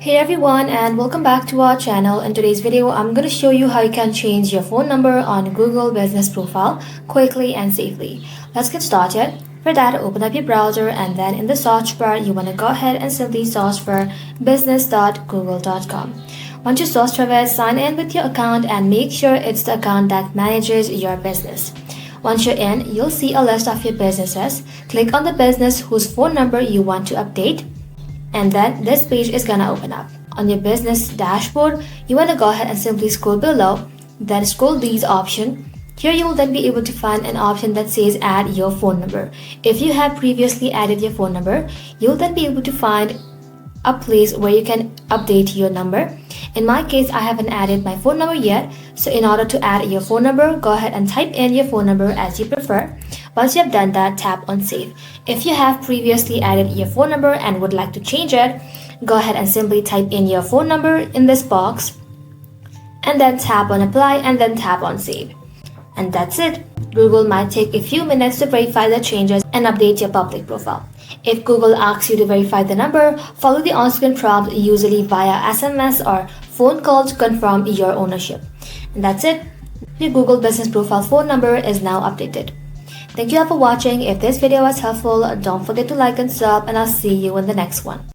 Hey everyone, and welcome back to our channel. In today's video, I'm going to show you how you can change your phone number on Google Business Profile quickly and safely. Let's get started. For that, open up your browser, and then in the search bar, you want to go ahead and simply search for business.google.com. Once you search for it, sign in with your account and make sure it's the account that manages your business. Once you're in, you'll see a list of your businesses. Click on the business whose phone number you want to update, and then this page is gonna open up. On your business dashboard, you want to go ahead and simply scroll below, then scroll these options. Here you will then be able to find an option that says add your phone number. If you have previously added your phone number, you'll then be able to find a place where you can update your number. In my case, I haven't added my phone number yet, so in order to add your phone number, go ahead and type in your phone number as you prefer. Once you have done that, tap on save. If you have previously added your phone number and would like to change it, go ahead and simply type in your phone number in this box and then tap on apply and then tap on save. And that's it. Google might take a few minutes to verify the changes and update your public profile. If Google asks you to verify the number, follow the on-screen prompt, usually via SMS or phone call, to confirm your ownership. And that's it. Your Google Business Profile phone number is now updated. Thank you all for watching. If this video was helpful, don't forget to like and sub, and I'll see you in the next one.